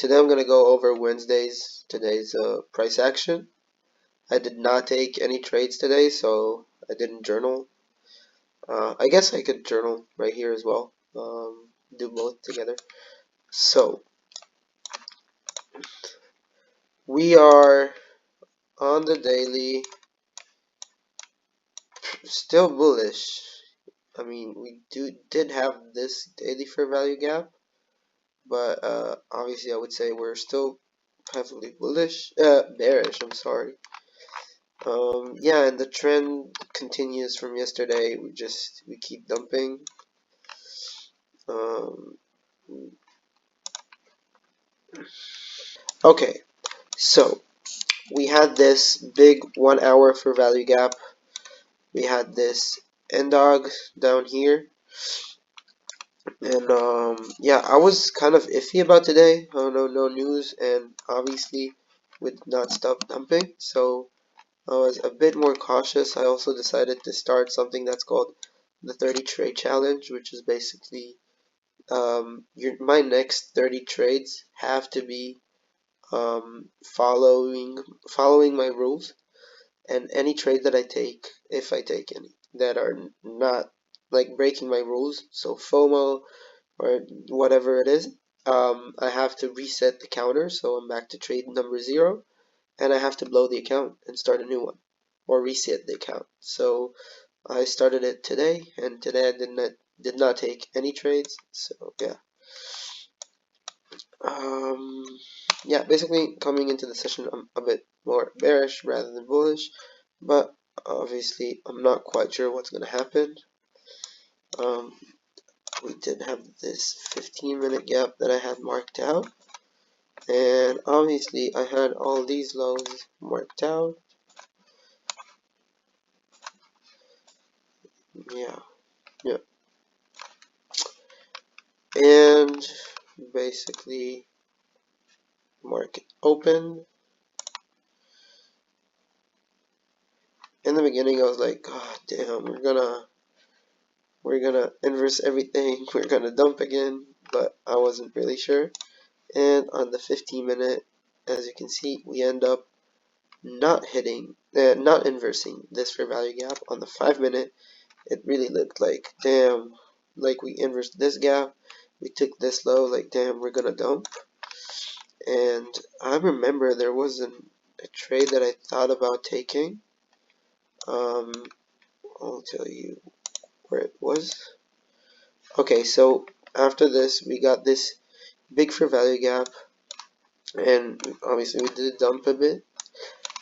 Today I'm gonna go over today's price action. I did not take any trades today, so I didn't journal. I guess I could journal right here as well. Do both together. So we are on the daily, still bullish. I mean, we did have this daily fair value gap, but obviously I would say we're still heavily bearish. I'm sorry. Yeah, and the trend continues from yesterday. We keep dumping. Um, okay, so we had this big 1 hour for value gap. We had this NDOG down here, and yeah, I was kind of iffy about today. Oh no, no news, and obviously would not stop dumping. So I was a bit more cautious. I also decided to start something that's called the 30 trade challenge, which is basically my next 30 trades have to be following my rules, and any trade that I take, if I take any that are not like breaking my rules, so FOMO or whatever it is, I have to reset the counter, so I'm back to trade number 0, and I have to blow the account and start a new one or reset the account. So I started it today, and today I did not take any trades. So yeah. Um, yeah, basically coming into the session, I'm a bit more bearish rather than bullish, but obviously I'm not quite sure what's going to happen. Um, we did have this 15-minute gap that I had marked out, and obviously I had all these lows marked out. Yeah, yeah, and basically market open. In the beginning, I was like, God damn, we're gonna inverse everything, we're gonna dump again, but I wasn't really sure. And on the 15-minute, as you can see, we end up not inversing this fair value gap. On the 5-minute, it really looked like, damn, like we inversed this gap, we took this low, like, damn, we're gonna dump. And I remember there was a trade that I thought about taking. I'll tell you where it was. Okay, so after this, we got this big fair value gap, and obviously we did dump a bit.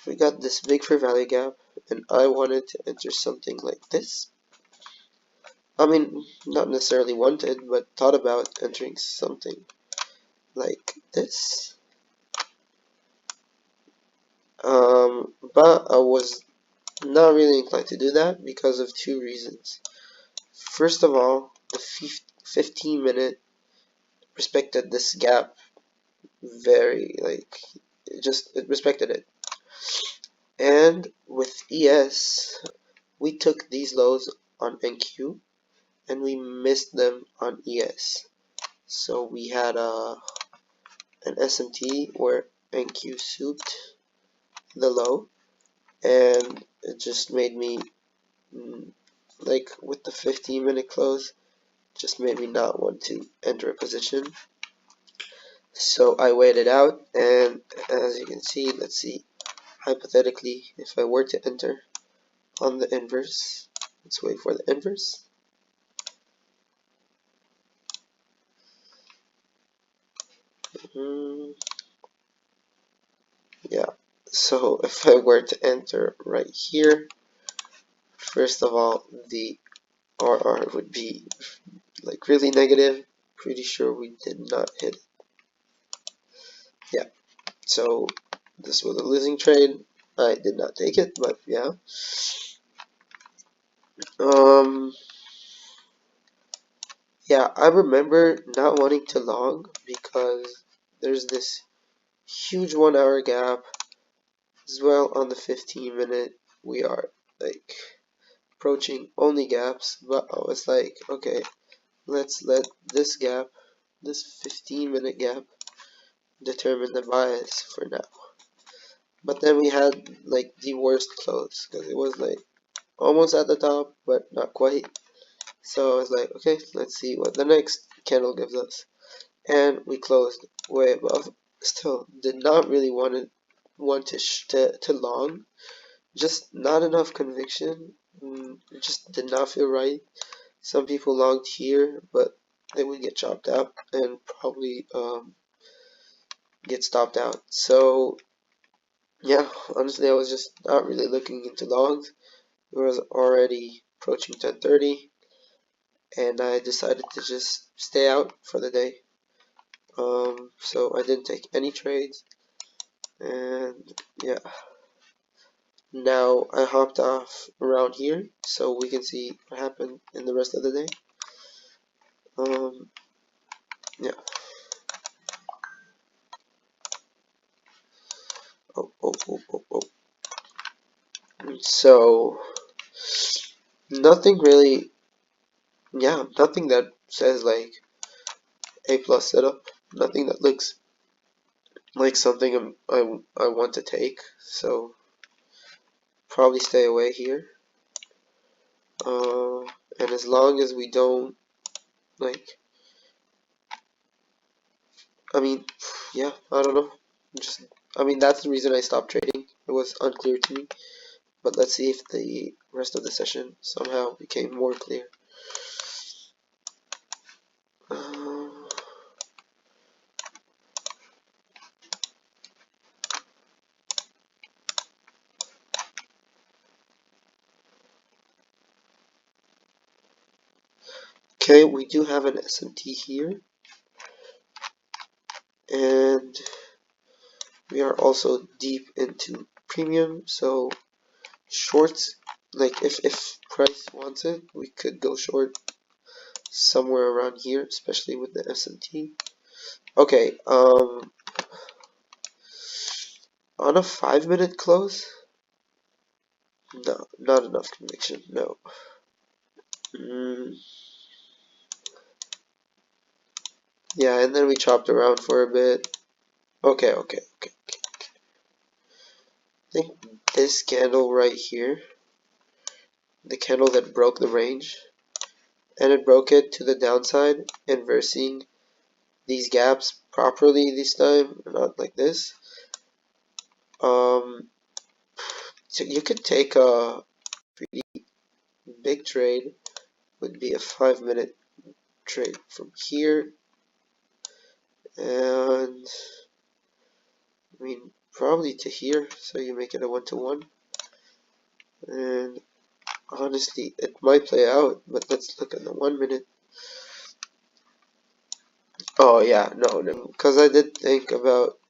We got this big fair value gap, and I wanted to enter something like this. I mean, not necessarily wanted, but thought about entering something like this. But I was not really inclined to do that because of two reasons. First of all, the 15-minute respected this gap very, like, it respected it. And with ES, we took these lows on NQ and we missed them on ES. So we had an SMT where NQ souped the low, and it just made me, like with the 15-minute close, just made me not want to enter a position. So I waited out, and as you can see, let's see, hypothetically, if I were to enter on the inverse, let's wait for the inverse. Yeah, so if I were to enter right here, first of all, the RR would be like really negative. Pretty sure we did not hit it. Yeah, so this was a losing trade. I did not take it, but yeah. Yeah, I remember not wanting to long because there's this huge 1 hour gap as well. On the 15-minute, we are like approaching only gaps, but I was like, okay, let's let this 15-minute gap determine the bias for now. But then we had like the worst close because it was like almost at the top, but not quite. So I was like, okay, let's see what the next candle gives us. And we closed way above. Still, did not really want to long. Just not enough conviction. It just did not feel right. Some people longed here, but they would get chopped out and probably get stopped out. So yeah, honestly, I was just not really looking into longs. It was already approaching 10:30, and I decided to just stay out for the day. So I didn't take any trades, and yeah. Now I hopped off around here, so we can see what happened in the rest of the day. Um, yeah. Oh. So nothing really. Yeah, nothing that says like A plus setup. Nothing that looks like something I want to take. So probably stay away here. Uh, and as long as we don't like, I mean, yeah, I don't know. Just, I mean, that's the reason I stopped trading. It was unclear to me. But let's see if the rest of the session somehow became more clear. Uh, okay, we do have an SMT here, and we are also deep into premium, so shorts, like if price wants it, we could go short somewhere around here, especially with the SMT. Okay, on a 5-minute close, no, not enough conviction, no. Mm, yeah, and then we chopped around for a bit. Okay. I think this candle right here, the candle that broke the range, and it broke it to the downside, inversing these gaps properly this time, not like this. So you could take a pretty big trade, would be a 5-minute trade from here, and I mean probably to here, so you make it a 1-to-1, and honestly it might play out, but let's look at the 1 minute. Oh yeah, no, because I did think about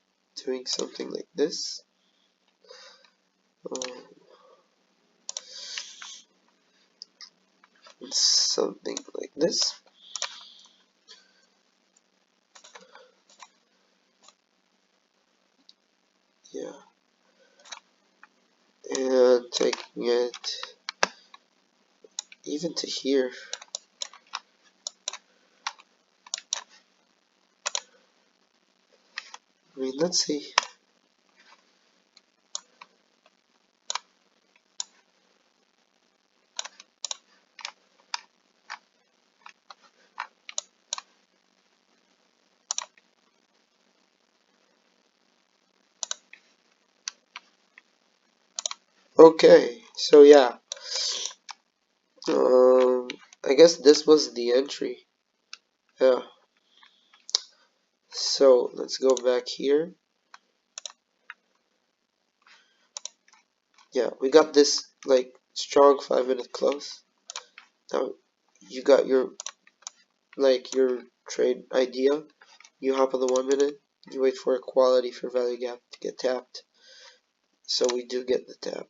doing something like this. Um, something like this. Yeah, and taking it even to here. I mean, let's see. Okay, so yeah, um, I guess this was the entry. Yeah, so let's go back here. Yeah, we got this like strong 5-minute close. Now you got your trade idea. You hop on the 1 minute. You wait for a quality for value gap to get tapped. So we do get the tap.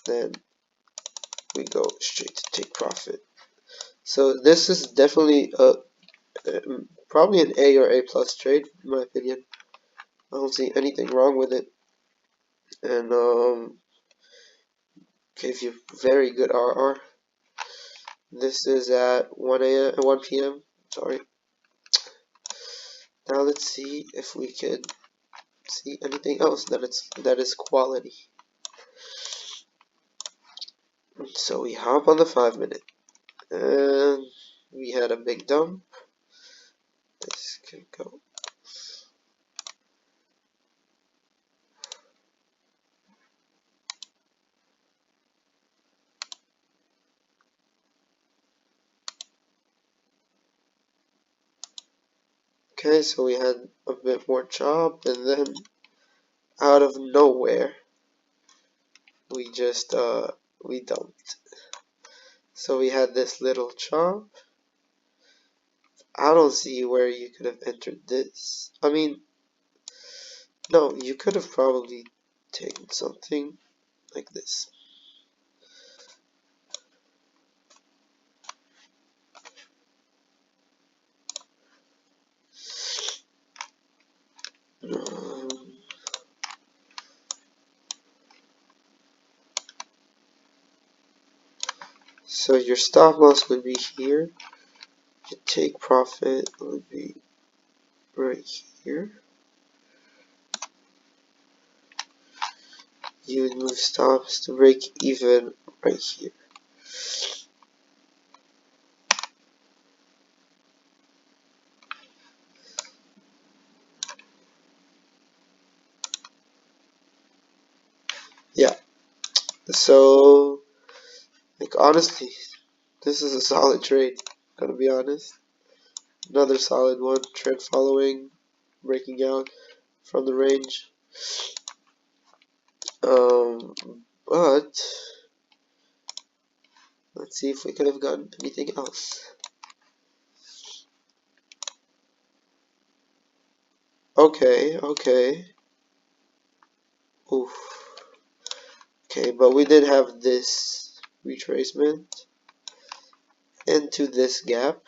Then we go straight to take profit. So this is definitely probably an A or A plus trade in my opinion. I don't see anything wrong with it, and gave you very good RR. This is at 1 p.m. Sorry, Now let's see if we could see anything else that is quality. So we hop on the 5 minute, and we had a big dump. This can go. Okay, so we had a bit more chop, and then out of nowhere, we just we dumped. So we had this little chop. I don't see where you could have entered this. I mean, no, you could have probably taken something like this. So your stop loss would be here. Your take profit would be right here. You would move stops to break even right here. Yeah. So, like honestly, this is a solid trade. Gotta be honest. Another solid one. Trend following, breaking out from the range. Um, but let's see if we could have gotten anything else. Okay. Oof. Okay, but we did have this retracement into this gap.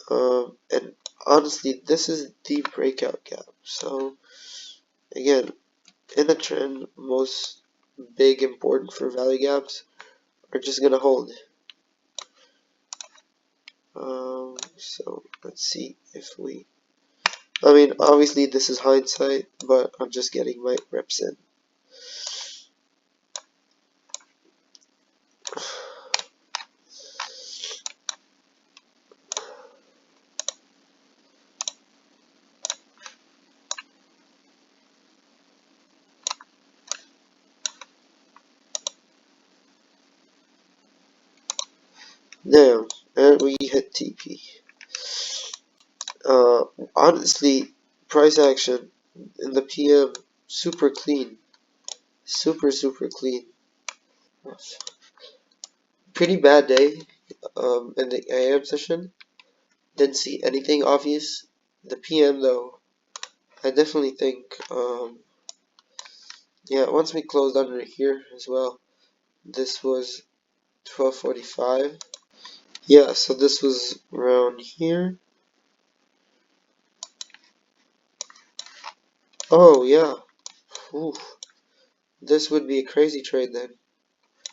And honestly, this is the breakout gap. So again, in a trend, most big important for value gaps are just gonna hold. So let's see if we. I mean, obviously this is hindsight, but I'm just getting my reps in. Damn, and we hit TP. Honestly, price action in the PM super clean, super clean. Pretty bad day. In the AM session, didn't see anything obvious. The PM though, I definitely think yeah. Once we closed under here as well, this was 12:45. Yeah, so this was around here. Oh yeah. Oof. This would be a crazy trade then.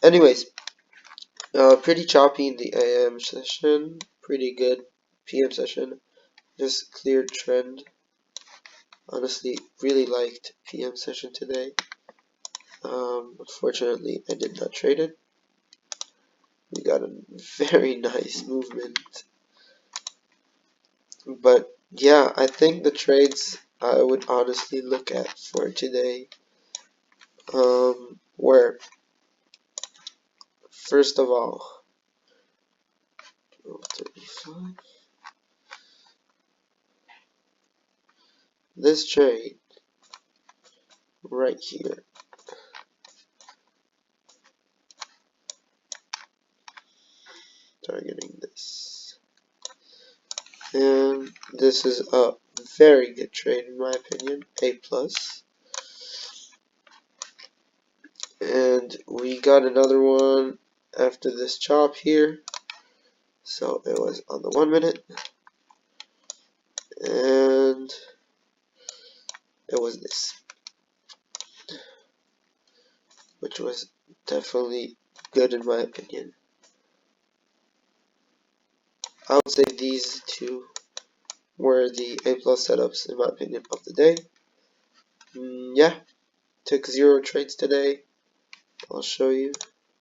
Anyways, pretty choppy in the AM session. Pretty good PM session. Just clear trend. Honestly, really liked PM session today. Unfortunately, I did not trade it. We got a very nice movement. But yeah, I think the trades I would honestly look at for today were, first of all, 35. This trade right here. Targeting this. And this is a very good trade in my opinion. A plus. And we got another one after this chop here. So it was on the 1 minute. And it was this, which was definitely good in my opinion. I would say these two were the A plus setups in my opinion of the day. Yeah, took 0 trades today. I'll show you.